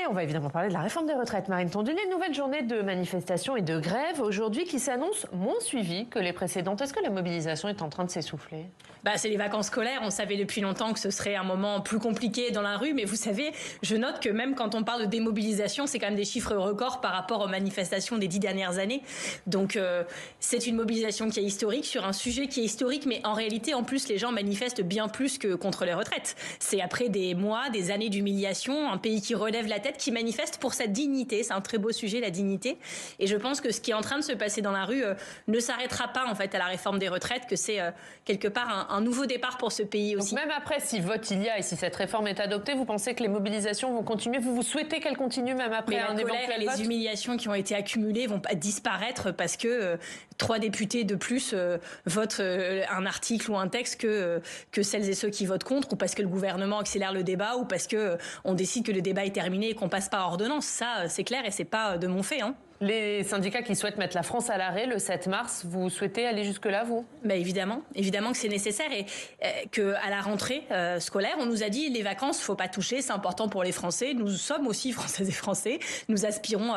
on va évidemment parler de la réforme des retraites. Marine Tondelier, nouvelle journée de manifestations et de grève aujourd'hui qui s'annonce moins suivie que les précédentes. Est-ce que la mobilisation est en train de s'essouffler ? C'est les vacances scolaires. On savait depuis longtemps que ce serait un moment plus compliqué dans la rue. Mais vous savez, je note que même quand on parle de démobilisation, c'est quand même des chiffres records par rapport aux manifestations des 10 dernières années. Donc c'est une mobilisation qui est historique sur un sujet qui est historique. Mais en réalité, en plus, les gens manifestent bien plus que contre les retraites. C'est après des mois, des années d'humiliation, un pays qui relève la tête, qui manifeste pour sa dignité. C'est un très beau sujet, la dignité. Et je pense que ce qui est en train de se passer dans la rue ne s'arrêtera pas en fait à la réforme des retraites, que c'est quelque part un nouveau départ pour ce pays aussi. Donc même après, si vote il y a et si cette réforme est adoptée, vous pensez que les mobilisations vont continuer ? Vous souhaitez qu'elles continuent même après un éventuel vote ? Mais la colère et les humiliations qui ont été accumulées vont pas disparaître parce que 3 députés de plus votent un article ou un texte que celles et ceux qui votent contre, ou parce que le gouvernement accélère le débat, ou parce que on décide que le débat est terminé et qu'on passe pas à ordonnance. Ça, c'est clair et c'est pas de mon fait. Les syndicats qui souhaitent mettre la France à l'arrêt le 7 mars, vous souhaitez aller jusque-là, vous ? Évidemment que c'est nécessaire et qu'à la rentrée scolaire, on nous a dit les vacances, faut pas toucher, c'est important pour les Français. Nous sommes aussi Françaises et Français. Nous aspirons,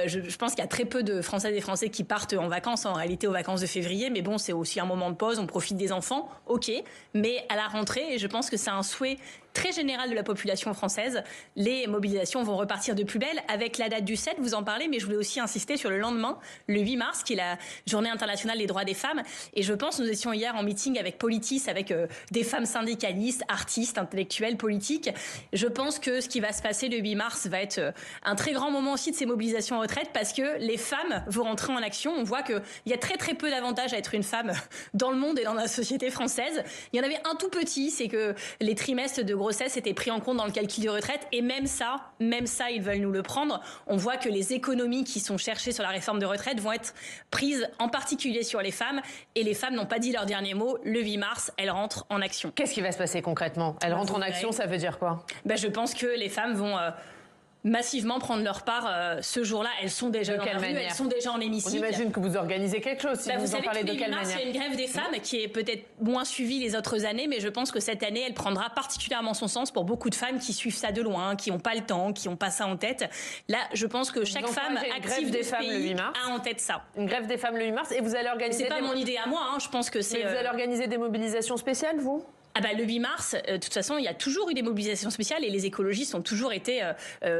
je pense qu'il y a très peu de Françaises et Français qui partent en vacances, en réalité aux vacances de février, mais bon, c'est aussi un moment de pause, on profite des enfants, ok. Mais à la rentrée, et je pense que c'est un souhait très général de la population française, les mobilisations vont repartir de plus belle avec la date du 7, vous en parlez, mais je voulais aussi insister sur le lendemain, le 8 mars, qui est la journée internationale des droits des femmes. Et je pense, nous étions hier en meeting avec Politis, avec des femmes syndicalistes, artistes, intellectuels, politiques. Je pense que ce qui va se passer le 8 mars va être un très grand moment aussi de ces mobilisations en retraite, parce que les femmes vont rentrer en action. On voit qu'il y a très très peu d'avantages à être une femme dans le monde et dans la société française. Il y en avait un tout petit, c'est que les trimestres de grossesse étaient pris en compte dans le calcul de retraite, et même ça, ils veulent nous le prendre. On voit que les économies qui sont cherchées sur la réforme de retraite vont être prises en particulier sur les femmes, et les femmes n'ont pas dit leur dernier mot. Le 8 mars, elles rentrent en action. Qu'est-ce qui va se passer concrètement ? Elles rentrent en action, ça veut dire quoi ? Je pense que les femmes vont massivement prendre leur part ce jour-là. Elles sont déjà dans la rue, elles sont déjà en hémicycle. On imagine que vous organisez quelque chose, si vous en parlez de quelle manière ? Il y a une grève des femmes qui est peut-être moins suivie les autres années, mais je pense que cette année, elle prendra particulièrement son sens pour beaucoup de femmes qui suivent ça de loin, qui n'ont pas le temps, qui n'ont pas ça en tête. Là, je pense que chaque femme active de ce pays a en tête ça. Une grève des femmes le 8 mars, et vous allez organiser... C'est pas mon idée à moi, je pense que c'est... Mais vous allez organiser des mobilisations spéciales, vous ? Le 8 mars, de toute façon, il y a toujours eu des mobilisations spéciales et les écologistes ont toujours été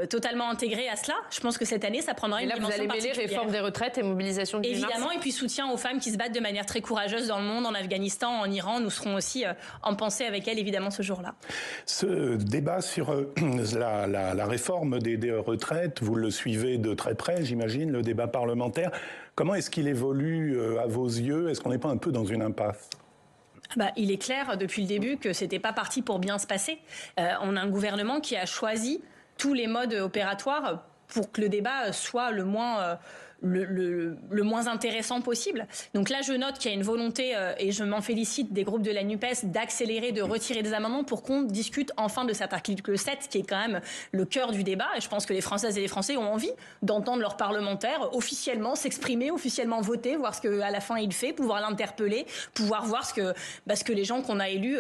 totalement intégrés à cela. Je pense que cette année, ça prendra une dimension particulière. Vous allez mêler réforme des retraites et mobilisation du 8 mars ? Évidemment, et puis soutien aux femmes qui se battent de manière très courageuse dans le monde, en Afghanistan, en Iran. Nous serons aussi en pensée avec elles, évidemment, ce jour-là. Ce débat sur la réforme des retraites, vous le suivez de très près, j'imagine, le débat parlementaire. Comment est-ce qu'il évolue à vos yeux ? Est-ce qu'on n'est pas un peu dans une impasse ? Il est clair depuis le début que c'était pas parti pour bien se passer. On a un gouvernement qui a choisi tous les modes opératoires pour que le débat soit le moins intéressant possible. Donc là, je note qu'il y a une volonté, et je m'en félicite, des groupes de la NUPES d'accélérer, de retirer des amendements pour qu'on discute enfin de cet article 7, qui est quand même le cœur du débat. Et je pense que les Françaises et les Français ont envie d'entendre leurs parlementaires officiellement s'exprimer, officiellement voter, voir ce qu'à la fin il fait, pouvoir l'interpeller, pouvoir voir ce que les gens qu'on a élus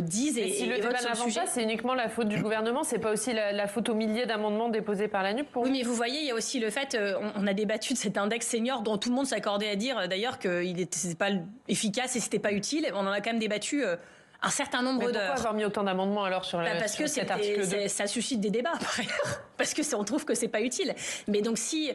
disent et si le débat n'avance pas, c'est uniquement la faute du gouvernement, c'est pas aussi la faute aux milliers d'amendements déposés par la NUP pour... Oui, mais vous voyez, il y a aussi le fait, on a débattu de cet index senior dont tout le monde s'accordait à dire d'ailleurs qu'il n'était pas efficace et c'était pas utile. On en a quand même débattu un certain nombre d'heures. Pourquoi avoir mis autant d'amendements alors sur parce que cet article 2 ? Ça suscite des débats par ailleurs, parce que on trouve que c'est pas utile. Mais donc si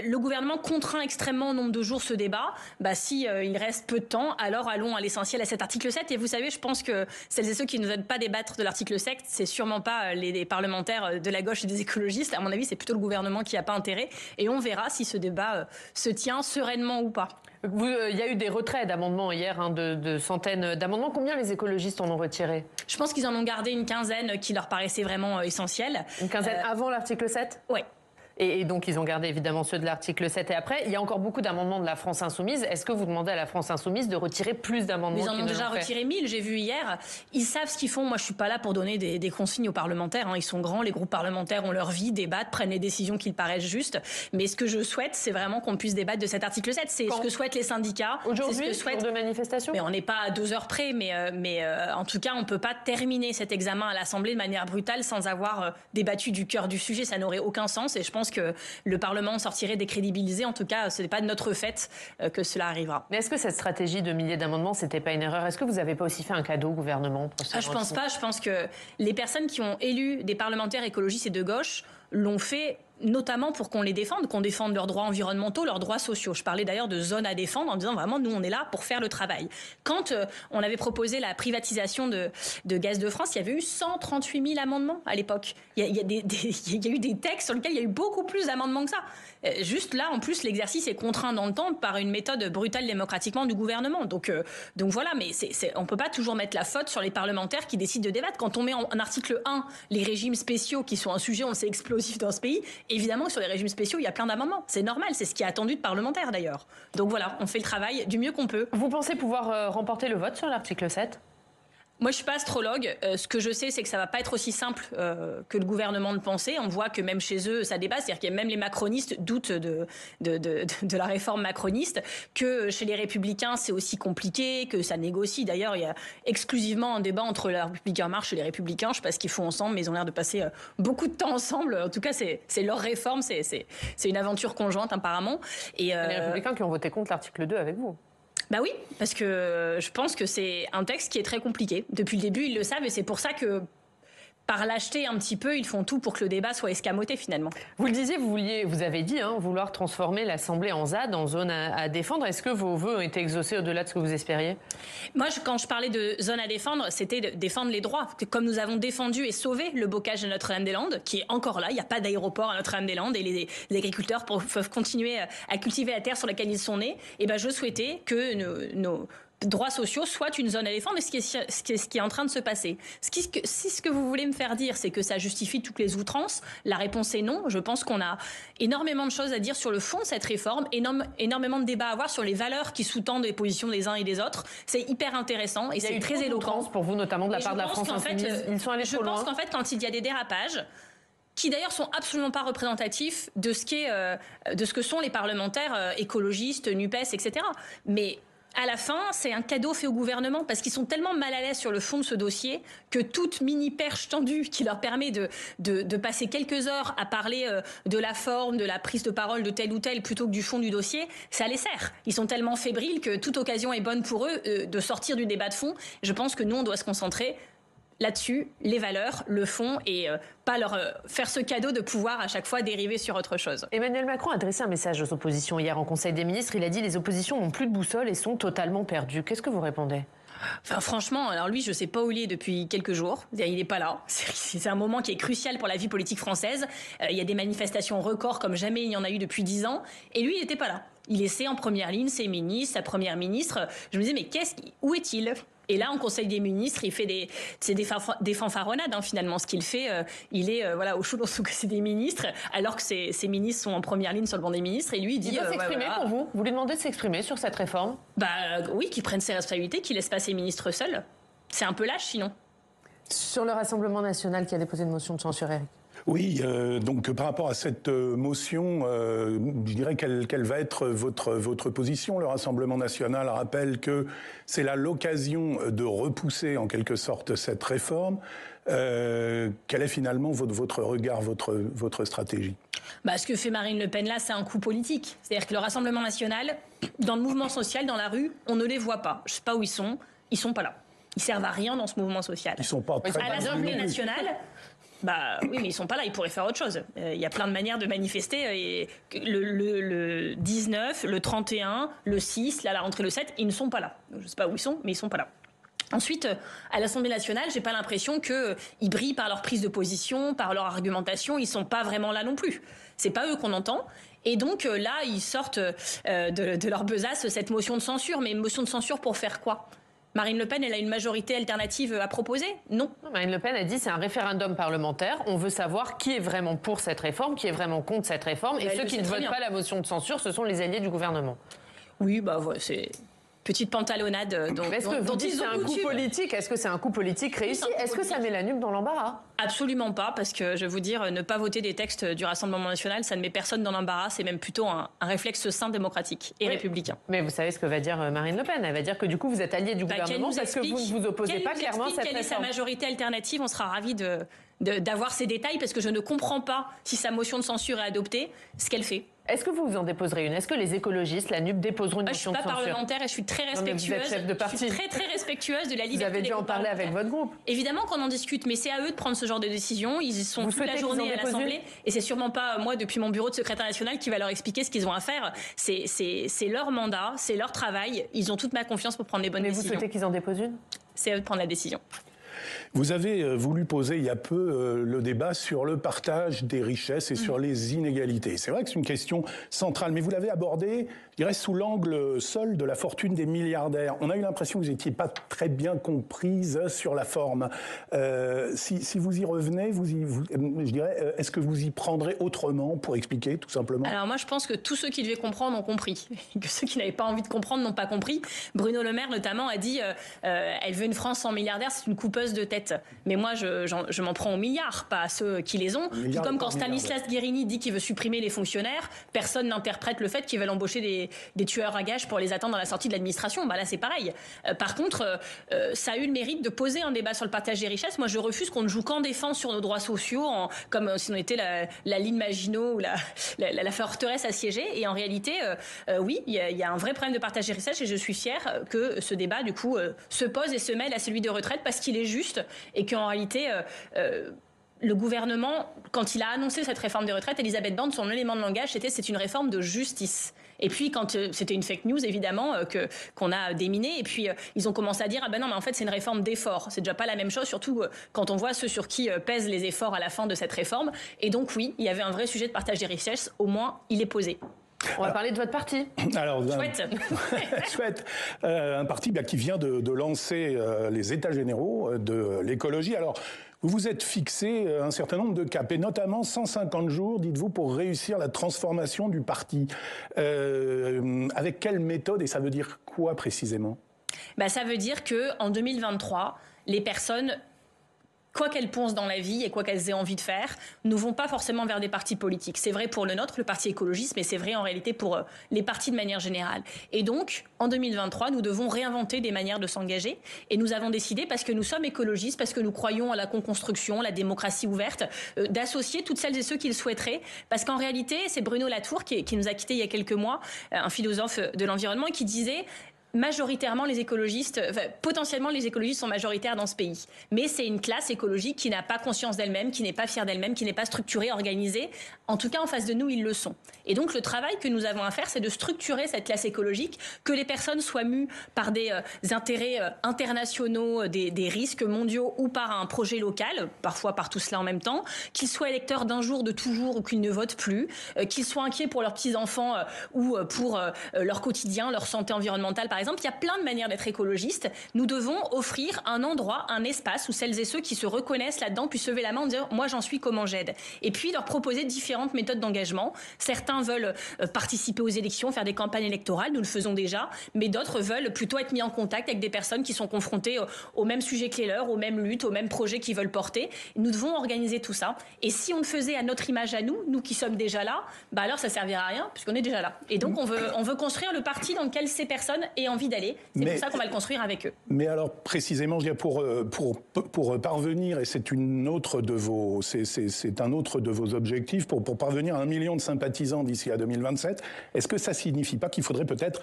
le gouvernement contraint extrêmement au nombre de jours ce débat, si il reste peu de temps, alors allons à l'essentiel, à cet article 7. Et vous savez, je pense que celles et ceux qui ne veulent pas débattre de l'article 7, c'est sûrement pas les parlementaires de la gauche et des écologistes. À mon avis, c'est plutôt le gouvernement qui n'a pas intérêt. Et on verra si ce débat se tient sereinement ou pas. Il y a eu des retraits d'amendements hier, de centaines d'amendements. Combien les écologistes en ont retiré ? Je pense qu'ils en ont gardé une quinzaine qui leur paraissait vraiment essentielle. Une quinzaine avant l'article 7 ? Oui. Et donc, ils ont gardé évidemment ceux de l'article 7 et après. Il y a encore beaucoup d'amendements de la France Insoumise. Est-ce que vous demandez à la France Insoumise de retirer plus d'amendements? Ils en ont déjà retiré 1000, j'ai vu hier. Ils savent ce qu'ils font. Moi, je suis pas là pour donner des consignes aux parlementaires. Ils sont grands, les groupes parlementaires ont leur vie, débattent, prennent les décisions qu'ils paraissent justes. Mais ce que je souhaite, c'est vraiment qu'on puisse débattre de cet article 7. C'est ce que souhaitent les syndicats. Aujourd'hui, jour de manifestation. Mais on n'est pas à 2 heures près. Mais en tout cas, on peut pas terminer cet examen à l'Assemblée de manière brutale sans avoir débattu du cœur du sujet. Ça n'aurait aucun sens. Et je pense que le Parlement sortirait décrédibilisé. En tout cas, ce n'est pas de notre fait que cela arrivera. Mais est-ce que cette stratégie de milliers d'amendements, c'était pas une erreur? Est-ce que vous n'avez pas aussi fait un cadeau au gouvernement pour Je pense pas. Je pense que les personnes qui ont élu des parlementaires écologistes et de gauche l'ont fait notamment pour qu'on les défende, qu'on défende leurs droits environnementaux, leurs droits sociaux. Je parlais d'ailleurs de zones à défendre en disant vraiment, nous, on est là pour faire le travail. Quand on avait proposé la privatisation de Gaz de France, il y avait eu 138 000 amendements à l'époque. Il y a eu des textes sur lesquels il y a eu beaucoup plus d'amendements que ça. Juste là, en plus, l'exercice est contraint dans le temps par une méthode brutale démocratiquement du gouvernement. Donc voilà, mais on peut pas toujours mettre la faute sur les parlementaires qui décident de débattre. Quand on met en article 1 les régimes spéciaux qui sont un sujet, on le sait, explosif dans ce pays, évidemment que sur les régimes spéciaux, il y a plein d'amendements. C'est normal, c'est ce qui est attendu de parlementaires d'ailleurs. Donc voilà, on fait le travail du mieux qu'on peut. Vous pensez pouvoir remporter le vote sur l'article 7 ? Moi, je suis pas astrologue. Ce que je sais, c'est que ça va pas être aussi simple que le gouvernement le pensait. On voit que même chez eux, ça débat. C'est-à-dire que même les macronistes doutent de la réforme macroniste, que chez les Républicains, c'est aussi compliqué, que ça négocie. D'ailleurs, il y a exclusivement un débat entre la République En Marche et les Républicains. Je sais pas ce qu'ils font ensemble, mais ils ont l'air de passer beaucoup de temps ensemble. En tout cas, c'est leur réforme. C'est une aventure conjointe, apparemment. Et les Républicains qui ont voté contre l'article 2 avec vous. Bah oui, parce que je pense que c'est un texte qui est très compliqué. Depuis le début, ils le savent et c'est pour ça que, par lâcheté un petit peu, ils font tout pour que le débat soit escamoté finalement. Vous le disiez, vous avez dit vouloir transformer l'Assemblée en ZAD, en zone à défendre. Est-ce que vos vœux ont été exaucés au-delà de ce que vous espériez ? Moi, quand je parlais de zone à défendre, c'était de défendre les droits. Comme nous avons défendu et sauvé le bocage de Notre-Dame-des-Landes, qui est encore là, il n'y a pas d'aéroport à Notre-Dame-des-Landes et les agriculteurs peuvent continuer à cultiver la terre sur laquelle ils sont nés, et ben je souhaitais que nos droits sociaux soit une zone à défendre, et ce qui est en train de se passer. Si ce que vous voulez me faire dire, c'est que ça justifie toutes les outrances, la réponse est non. Je pense qu'on a énormément de choses à dire sur le fond de cette réforme, énormément de débats à avoir sur les valeurs qui sous-tendent les positions des uns et des autres. C'est hyper intéressant et c'est très éloquent. Pour vous, notamment de la part de la France Insoumise, ils sont allés trop loin. Je pense qu'en fait, quand il y a des dérapages, qui d'ailleurs sont absolument pas représentatifs de ce que sont les parlementaires écologistes, NUPES, etc. Mais à la fin, c'est un cadeau fait au gouvernement parce qu'ils sont tellement mal à l'aise sur le fond de ce dossier que toute mini perche tendue qui leur permet de passer quelques heures à parler de la forme, de la prise de parole de tel ou tel plutôt que du fond du dossier, ça les sert. Ils sont tellement fébriles que toute occasion est bonne pour eux de sortir du débat de fond. Je pense que nous, on doit se concentrer là-dessus, les valeurs, le fond, et pas leur faire ce cadeau de pouvoir à chaque fois dériver sur autre chose. Emmanuel Macron a adressé un message aux oppositions hier en Conseil des ministres. Il a dit « Les oppositions n'ont plus de boussole et sont totalement perdues ». Qu'est-ce que vous répondez ? Enfin, franchement, alors lui, je sais pas où il est depuis quelques jours. Il n'est pas là. C'est un moment qui est crucial pour la vie politique française. Il y a des manifestations records comme jamais il y en a eu depuis 10 ans. Et lui, il n'était pas là. Il laissait en première ligne ses ministres, sa première ministre. Je me disais, mais où est-il ? Et là, en Conseil des ministres, il fait des fanfaronnades, finalement. Ce qu'il fait, il est au chaud dans son Conseil des ministres, alors que ses ministres sont en première ligne sur le banc des ministres. Et lui, il dit... Il doit s'exprimer pour vous ? Vous lui demandez de s'exprimer sur cette réforme ? Oui, qu'il prenne ses responsabilités, qu'il laisse pas ses ministres seuls. C'est un peu lâche, sinon. Sur le Rassemblement national qui a déposé une motion de censure, Éric. Oui, donc par rapport à cette motion, je dirais quelle va être votre position. Le Rassemblement national rappelle que c'est là l'occasion de repousser en quelque sorte cette réforme. Quel est finalement votre regard, votre stratégie ? Ce que fait Marine Le Pen là, c'est un coup politique. C'est-à-dire que le Rassemblement national, dans le mouvement social, dans la rue, on ne les voit pas. Je ne sais pas où ils sont pas là. Ils servent à rien dans ce mouvement social. Ils sont pas très à l'Assemblée nationale. Oui, mais ils sont pas là, ils pourraient faire autre chose. Il y a plein de manières de manifester. Et le 19, le 31, le 6, là, la rentrée le 7, ils ne sont pas là. Je sais pas où ils sont, mais ils sont pas là. Ensuite, à l'Assemblée nationale, j'ai pas l'impression qu'ils brillent par leur prise de position, par leur argumentation. Ils sont pas vraiment là non plus. C'est pas eux qu'on entend. Et donc là, ils sortent de leur besace cette motion de censure. Mais une motion de censure pour faire quoi ? Marine Le Pen, elle a une majorité alternative à proposer? Non. Marine Le Pen a dit c'est un référendum parlementaire. On veut savoir qui est vraiment pour cette réforme, qui est vraiment contre cette réforme. Et ceux qui ne votent pas la motion de censure, ce sont les alliés du gouvernement. Oui, bah ouais, c'est... petite pantalonnade dont est-ce que vous dites c'est un coup politique? Est-ce que c'est un coup politique réussi? Est-ce que ça met la nuque dans l'embarras? Absolument pas, parce que je vais vous dire, ne pas voter des textes du Rassemblement national, ça ne met personne dans l'embarras, c'est même plutôt un réflexe sain, démocratique et républicain. Mais vous savez ce que va dire Marine Le Pen? Elle va dire que du coup vous êtes allié du gouvernement parce que vous ne vous opposez pas clairement à cette réforme. Quelle est sa majorité alternative? On sera ravis d'avoir ces détails, parce que je ne comprends pas, si sa motion de censure est adoptée, ce qu'elle fait. Est-ce que vous en déposerez une? Est-ce que les écologistes, la NUP, déposeront une motion de censure? Je ne suis pas parlementaire et je suis très respectueuse. Non, mais vous êtes chef de parti. Je suis très respectueuse de la liberté. Vous avez dû en parler avec votre groupe. Évidemment qu'on en discute, mais c'est à eux de prendre ce genre de décision. Ils sont toute la journée à l'Assemblée, et c'est sûrement pas moi, depuis mon bureau de secrétaire national, qui va leur expliquer ce qu'ils ont à faire. C'est leur mandat, c'est leur travail. Ils ont toute ma confiance pour prendre les bonnes décisions. Mais vous souhaitez qu'ils en déposent une? C'est à eux de prendre la décision. Vous avez voulu poser il y a peu le débat sur le partage des richesses et sur les inégalités. C'est vrai que c'est une question centrale, mais vous l'avez abordée, je dirais, sous l'angle seul de la fortune des milliardaires. On a eu l'impression que vous n'étiez pas très bien comprise sur la forme. Si vous y revenez, je dirais, est-ce que vous y prendrez autrement pour expliquer, tout simplement? Alors moi, je pense que tous ceux qui devaient comprendre ont compris. Que ceux qui n'avaient pas envie de comprendre n'ont pas compris. Bruno Le Maire, notamment, a dit elle veut une France sans milliardaires, c'est une coupeuse de tête. Mais moi, je m'en prends aux milliards, pas à ceux qui les ont. Comme quand Stanislas Guerini dit qu'il veut supprimer les fonctionnaires, personne n'interprète le fait qu'ils veulent embaucher des tueurs à gages pour les attendre à la sortie de l'administration. Bah là, c'est pareil. Par contre, ça a eu le mérite de poser un débat sur le partage des richesses. Moi, je refuse qu'on ne joue qu'en défense sur nos droits sociaux, comme si on était la ligne Maginot ou la forteresse assiégée. Et en réalité, oui, il y a un vrai problème de partage des richesses, et je suis fière que ce débat, du coup, se pose et se mêle à celui de retraite, parce qu'il est juste, et qu'en réalité, le gouvernement, quand il a annoncé cette réforme des retraites, Elisabeth Borne, son élément de langage, c'est une réforme de justice. Et puis, quand c'était une fake news, évidemment, qu'on a déminé, et puis ils ont commencé à dire, ah ben non, mais en fait, c'est une réforme d'effort. C'est déjà pas la même chose, surtout quand on voit ceux sur qui pèsent les efforts à la fin de cette réforme. Et donc, oui, il y avait un vrai sujet de partage des richesses, au moins, il est posé. On va parler de votre parti. Alors, chouette. Chouette. Un parti qui vient de lancer les états généraux de l'écologie. Alors, vous vous êtes fixé un certain nombre de caps, et notamment 150 jours, dites-vous, pour réussir la transformation du parti. Avec quelle méthode, et ça veut dire quoi précisément? Ça veut dire qu'en 2023, les personnes, quoi qu'elles pensent dans la vie et quoi qu'elles aient envie de faire, ne vont pas forcément vers des partis politiques. C'est vrai pour le nôtre, le parti écologiste, mais c'est vrai en réalité pour les partis de manière générale. Et donc, en 2023, nous devons réinventer des manières de s'engager. Et nous avons décidé, parce que nous sommes écologistes, parce que nous croyons à la co-construction, la démocratie ouverte, d'associer toutes celles et ceux qui le souhaiteraient. Parce qu'en réalité, c'est Bruno Latour qui nous a quittés il y a quelques mois, un philosophe de l'environnement, qui disait... majoritairement les écologistes, potentiellement les écologistes sont majoritaires dans ce pays. Mais c'est une classe écologique qui n'a pas conscience d'elle-même, qui n'est pas fière d'elle-même, qui n'est pas structurée, organisée. En tout cas, en face de nous, ils le sont. Et donc, le travail que nous avons à faire, c'est de structurer cette classe écologique, que les personnes soient mues par des intérêts internationaux, des risques mondiaux ou par un projet local, parfois par tout cela en même temps, qu'ils soient électeurs d'un jour, de toujours, ou qu'ils ne votent plus, qu'ils soient inquiets pour leurs petits-enfants ou pour leur quotidien, leur santé environnementale, par exemple. Il y a plein de manières d'être écologiste. Nous devons offrir un endroit, un espace où celles et ceux qui se reconnaissent là-dedans puissent lever la main et dire « moi j'en suis, comment j'aide ?» Et puis leur proposer différentes méthodes d'engagement. Certains veulent participer aux élections, faire des campagnes électorales, nous le faisons déjà, mais d'autres veulent plutôt être mis en contact avec des personnes qui sont confrontées au même sujet que les leurs, aux mêmes luttes, aux mêmes projets qu'ils veulent porter. Nous devons organiser tout ça. Et si on le faisait à notre image à nous qui sommes déjà là, alors ça ne servira à rien puisqu'on est déjà là. Et donc on veut construire le parti dans lequel ces personnes aient envie d'aller. C'est pour ça qu'on va le construire avec eux. Mais alors précisément, je dirais pour parvenir, et c'est un autre de vos objectifs, pour parvenir à 1 million de sympathisants d'ici à 2027, est-ce que ça signifie pas qu'il faudrait peut-être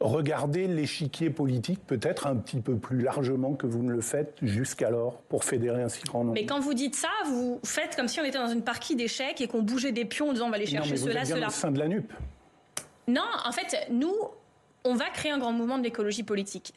regarder l'échiquier politique peut-être un petit peu plus largement que vous ne le faites jusqu'alors pour fédérer un si grand nombre? Mais quand vous dites ça, vous faites comme si on était dans une partie d'échecs et qu'on bougeait des pions en disant on va aller chercher cela, cela. Au sein de la NUP. Non, en fait, nous, on va créer un grand mouvement de l'écologie politique.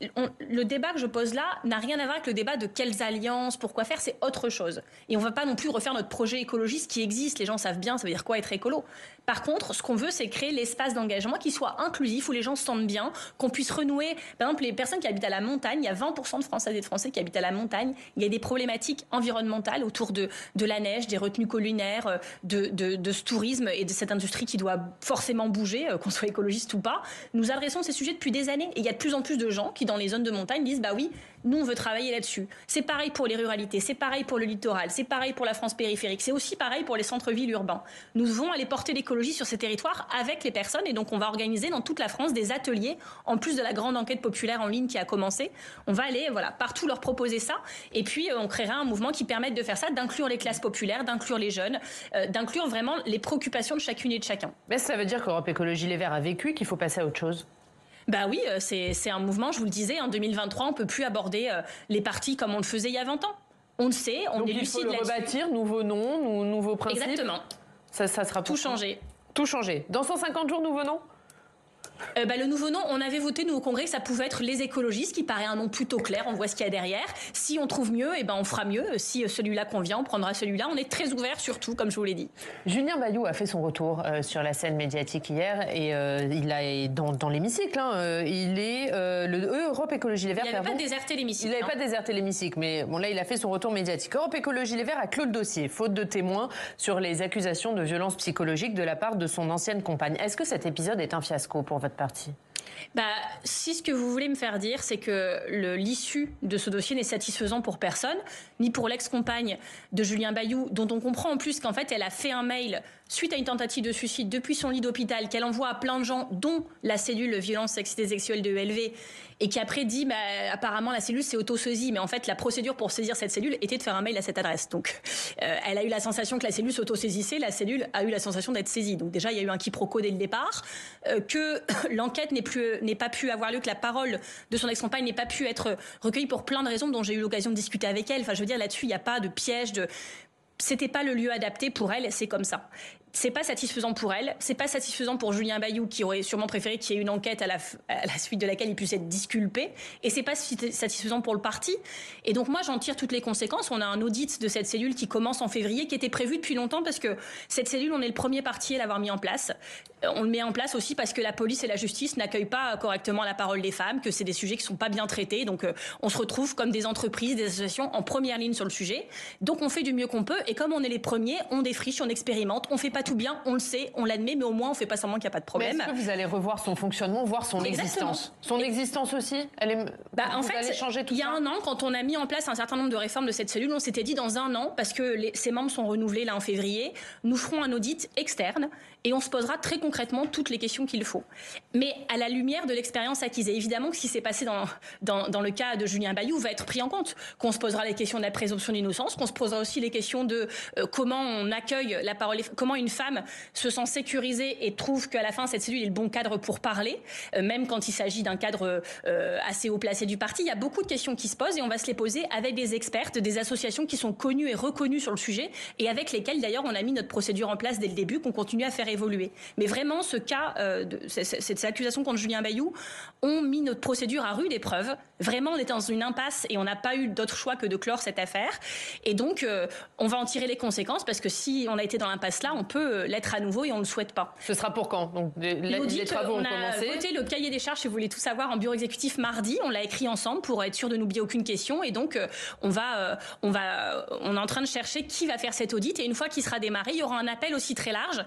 le débat que je pose là n'a rien à voir avec le débat de quelles alliances, pourquoi faire, c'est autre chose. Et on ne va pas non plus refaire notre projet écologiste qui existe. Les gens savent bien, ça veut dire quoi être écolo. Par contre, ce qu'on veut, c'est créer l'espace d'engagement qui soit inclusif, où les gens se sentent bien, qu'on puisse renouer. Par exemple, les personnes qui habitent à la montagne, il y a 20% de Françaises et de Français qui habitent à la montagne. Il y a des problématiques environnementales autour de la neige, des retenues collinaires, de ce tourisme et de cette industrie qui doit forcément bouger, qu'on soit écologiste ou pas. Nous adressons ces sujets depuis des années. Et il y a de plus en plus de gens qui, dans les zones de montagne, disent bah oui, nous on veut travailler là-dessus. C'est pareil pour les ruralités, c'est pareil pour le littoral, c'est pareil pour la France périphérique, c'est aussi pareil pour les centres-villes urbains. Nous devons aller porter l'écologie sur ces territoires avec les personnes et donc on va organiser dans toute la France des ateliers, en plus de la grande enquête populaire en ligne qui a commencé. On va aller partout leur proposer ça et puis on créera un mouvement qui permette de faire ça, d'inclure les classes populaires, d'inclure les jeunes, d'inclure vraiment les préoccupations de chacune et de chacun. Mais ça veut dire qu'Europe Écologie Les Verts a vécu, qu'il faut passer à autre chose? Bah oui, c'est un mouvement, je vous le disais, en 2023, on ne peut plus aborder les partis comme on le faisait il y a 20 ans. On le sait, on est lucide là-dessus. Il faut le rebâtir, nouveaux noms, nouveaux principes. Exactement. Ça sera tout changer. Tout changer. Dans 150 jours, nouveau nom? Le nouveau nom, on avait voté, nous, au Congrès, que ça pouvait être les écologistes, qui paraît un nom plutôt clair, on voit ce qu'il y a derrière. Si on trouve mieux, on fera mieux. Si celui-là convient, on prendra celui-là. On est très ouvert sur tout, comme je vous l'ai dit. Julien Bayou a fait son retour sur la scène médiatique hier et il est dans l'hémicycle. Il est Europe Écologie Les Verts. Il n'avait pas déserté l'hémicycle. Il n'avait pas déserté l'hémicycle, mais bon, là, il a fait son retour médiatique. Europe Écologie Les Verts a clos le dossier, faute de témoins sur les accusations de violence psychologique de la part de son ancienne compagne. Est-ce que cet épisode est un fiasco pour votre parti? Si ce que vous voulez me faire dire, c'est que l'issue de ce dossier n'est satisfaisant pour personne, ni pour l'ex-compagne de Julien Bayou, dont on comprend en plus qu'en fait, elle a fait un mail suite à une tentative de suicide depuis son lit d'hôpital, qu'elle envoie à plein de gens, dont la cellule violence sexiste et sexuelle de ELV, et qui après dit, apparemment, la cellule s'est auto-saisie. Mais en fait, la procédure pour saisir cette cellule était de faire un mail à cette adresse. Donc, elle a eu la sensation que la cellule s'auto-saisissait, la cellule a eu la sensation d'être saisie. Donc déjà, il y a eu un quiproquo dès le départ, que l'enquête n'ait pas pu avoir lieu, que la parole de son ex-compagne n'ait pas pu être recueillie pour plein de raisons dont j'ai eu l'occasion de discuter avec elle. Enfin, je veux dire, là-dessus, il n'y a pas de piège, c'était pas le lieu adapté pour elle, c'est comme ça. C'est pas satisfaisant pour elle, c'est pas satisfaisant pour Julien Bayou qui aurait sûrement préféré qu'il y ait une enquête à la suite de laquelle il puisse être disculpé, et c'est pas satisfaisant pour le parti. Et donc moi j'en tire toutes les conséquences. On a un audit de cette cellule qui commence en février, qui était prévu depuis longtemps parce que cette cellule, on est le premier parti à l'avoir mis en place. On le met en place aussi parce que la police et la justice n'accueillent pas correctement la parole des femmes, que c'est des sujets qui sont pas bien traités. Donc on se retrouve comme des entreprises, des associations en première ligne sur le sujet. Donc on fait du mieux qu'on peut, et comme on est les premiers, on défriche, on expérimente, on fait pas tout bien, on le sait, on l'admet, mais au moins on fait pas semblant qu'il n'y a pas de problème. Mais est-ce que vous allez revoir son fonctionnement, voir son existence? Son existence aussi, en fait, changer tout il y a ça? un an, quand on a mis en place un certain nombre de réformes de cette cellule, on s'était dit dans un an, parce que ses membres sont renouvelés là en février, nous ferons un audit externe et on se posera très concrètement toutes les questions qu'il faut. Mais à la lumière de l'expérience acquise, et évidemment que ce qui s'est passé dans le cas de Julien Bayou va être pris en compte, qu'on se posera les questions de la présomption d'innocence, qu'on se posera aussi les questions de comment on accueille la parole, comment une femme se sent sécurisée et trouve qu'à la fin cette cellule est le bon cadre pour parler, même quand il s'agit d'un cadre assez haut placé du parti. Il y a beaucoup de questions qui se posent et on va se les poser avec des expertes, des associations qui sont connues et reconnues sur le sujet et avec lesquelles d'ailleurs on a mis notre procédure en place dès le début, qu'on continue à faire évoluer. Mais vraiment ce cas, cette accusation contre Julien Bayou, ont mis notre procédure à rude épreuve. Vraiment on est dans une impasse et on n'a pas eu d'autre choix que de clore cette affaire. Et donc on va en tirer les conséquences, parce que si on a été dans l'impasse là, on peut l'être à nouveau et on ne le souhaite pas. Ce sera pour quand? Donc les travaux ont commencé. On a voté le cahier des charges, si vous voulez tout savoir, en bureau exécutif mardi. On l'a écrit ensemble pour être sûr de n'oublier aucune question. Et donc on est en train de chercher qui va faire cet audit. Et une fois qu'il sera démarré, il y aura un appel aussi très large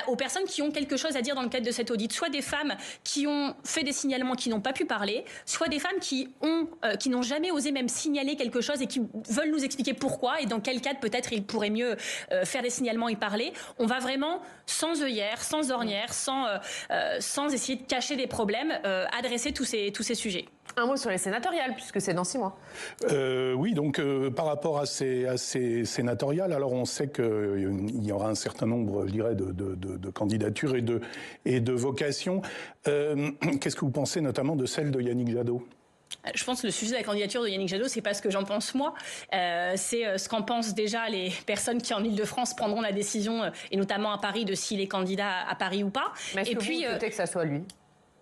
aux personnes qui ont quelque chose à dire dans le cadre de cet audit. Soit des femmes qui ont fait des signalements, qui n'ont pas pu parler, soit des femmes qui n'ont jamais osé même signaler quelque chose et qui veulent nous expliquer pourquoi et dans quel cadre peut-être ils pourraient mieux faire des signalements et parler. On va vraiment, sans œillères, sans ornières, sans essayer de cacher des problèmes, adresser tous ces sujets. Un mot sur les sénatoriales, puisque c'est dans 6 mois. Oui, donc par rapport à ces sénatoriales, alors on sait qu'il y aura un certain nombre, je dirais, de candidatures et de vocations. Qu'est-ce que vous pensez notamment de celle de Yannick Jadot ? Je pense que le sujet de la candidature de Yannick Jadot, c'est pas ce que j'en pense moi, c'est ce qu'en pensent déjà les personnes qui en Ile-de-France prendront la décision, et notamment à Paris, de s'il est candidat à Paris ou pas. Mais est-ce que vous souhaitez que ça soit lui ?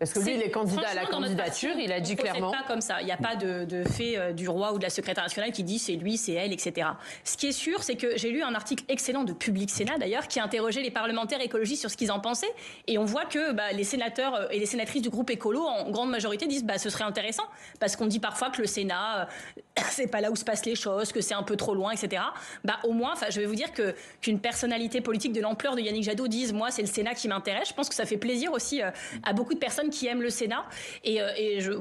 Parce que lui, il est candidat à la candidature, il a dit clairement. Pas comme ça. Il n'y a pas de fait du roi ou de la secrétaire nationale qui dit c'est lui, c'est elle, etc. Ce qui est sûr, c'est que j'ai lu un article excellent de Public Sénat d'ailleurs qui interrogeait les parlementaires écologistes sur ce qu'ils en pensaient. Et on voit que les sénateurs et les sénatrices du groupe écolo, en grande majorité, disent ce serait intéressant. Parce qu'on dit parfois que le Sénat, c'est pas là où se passent les choses, que c'est un peu trop loin, etc. Au moins, je vais vous dire qu'une personnalité politique de l'ampleur de Yannick Jadot dise moi, c'est le Sénat qui m'intéresse. Je pense que ça fait plaisir aussi à beaucoup de personnes qui aiment le Sénat. Et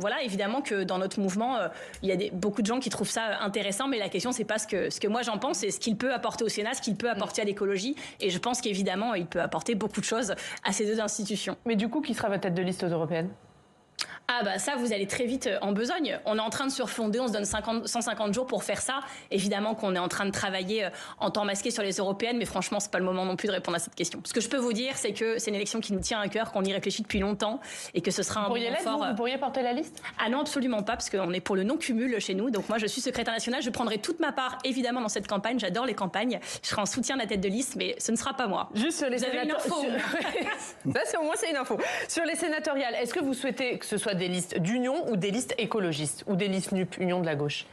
voilà, évidemment que dans notre mouvement, il y a beaucoup de gens qui trouvent ça intéressant, mais la question, c'est pas ce que moi j'en pense, c'est ce qu'il peut apporter au Sénat, ce qu'il peut apporter à l'écologie. Et je pense qu'évidemment, il peut apporter beaucoup de choses à ces deux institutions. Mais du coup, qui sera votre tête de liste aux européennes ? Ça, vous allez très vite en besogne. On est en train de se refonder, on se donne 150 jours pour faire ça. Évidemment qu'on est en train de travailler en temps masqué sur les européennes, mais franchement, c'est pas le moment non plus de répondre à cette question. Ce que je peux vous dire, c'est que c'est une élection qui nous tient à cœur, qu'on y réfléchit depuis longtemps et que ce sera un moment fort. Vous pourriez porter la liste ? Ah non, absolument pas, parce qu'on est pour le non-cumul chez nous. Donc moi, je suis secrétaire nationale, je prendrai toute ma part, évidemment, dans cette campagne. J'adore les campagnes. Je serai en soutien de la tête de liste, mais ce ne sera pas moi. Juste sur les vous avez une info. Ça, au moins, c'est une info. Sur les sénatoriales, est-ce que vous souhaitez que ce soit des listes d'union ou des listes écologistes ou des listes NUP, Union de la gauche ?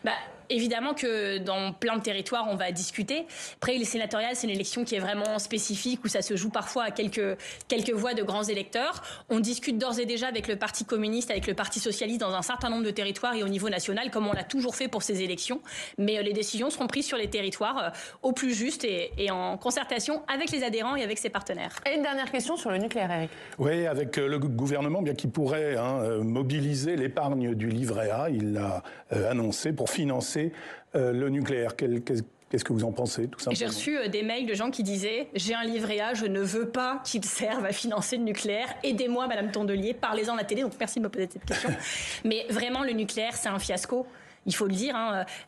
Évidemment que dans plein de territoires, on va discuter. Après, les sénatoriales, c'est une élection qui est vraiment spécifique, où ça se joue parfois à quelques voix de grands électeurs. On discute d'ores et déjà avec le Parti communiste, avec le Parti socialiste dans un certain nombre de territoires et au niveau national, comme on l'a toujours fait pour ces élections. Mais les décisions seront prises sur les territoires au plus juste et en concertation avec les adhérents et avec ses partenaires. Et une dernière question sur le nucléaire, Eric. Oui, avec le gouvernement, bien qu'il pourrait mobiliser l'épargne du livret A, il l'a annoncé pour financer le nucléaire. Qu'est-ce que vous en pensez, tout simplement ? J'ai reçu des mails de gens qui disaient « J'ai un livret A, je ne veux pas qu'il serve à financer le nucléaire. Aidez-moi, Madame Tondelier, parlez-en à la télé. » Donc merci de me poser cette question. Mais vraiment, le nucléaire, c'est un fiasco. Il faut le dire,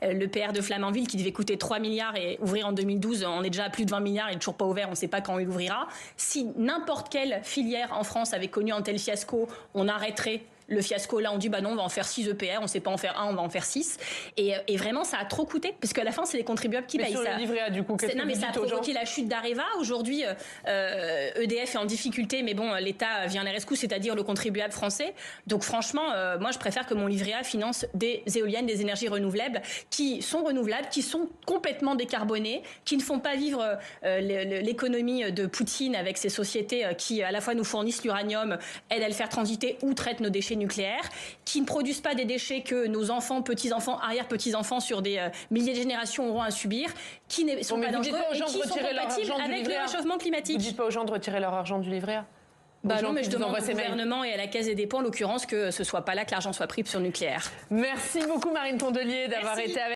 le PR de Flamanville qui devait coûter 3 milliards et ouvrir en 2012, on est déjà à plus de 20 milliards, il n'est toujours pas ouvert, on ne sait pas quand il ouvrira. Si n'importe quelle filière en France avait connu un tel fiasco, on arrêterait le fiasco. Là, on dit non, on va en faire 6 EPR, on ne sait pas en faire 1, on va en faire 6. Et vraiment, ça a trop coûté, parce qu'à la fin, c'est les contribuables qui payent. Sur le livret A, du coup, qu'est-ce que vous dites aux gens ? Ça a provoqué la chute d'Areva. Aujourd'hui, EDF est en difficulté, mais bon, l'État vient à la rescousse, c'est-à-dire le contribuable français. Donc franchement, moi, je préfère que mon livret A finance des éoliennes, des énergies renouvelables, qui sont renouvelables, qui sont complètement décarbonées, qui ne font pas vivre l'économie de Poutine avec ses sociétés qui, à la fois, nous fournissent l'uranium, aident à le faire transiter ou traitent nos déchets nucléaires, qui ne produisent pas des déchets que nos enfants, petits-enfants, arrière-petits-enfants sur des milliers de générations auront à subir, qui ne sont pas dangereux et qui sont compatibles avec le réchauffement climatique. Vous ne dites pas aux gens de retirer leur argent du livret A ? Non, mais je demande au gouvernement et à la Caisse des dépôts, en l'occurrence, que ce ne soit pas là que l'argent soit pris sur le nucléaire. Merci beaucoup, Marine Tondelier, d'avoir été avec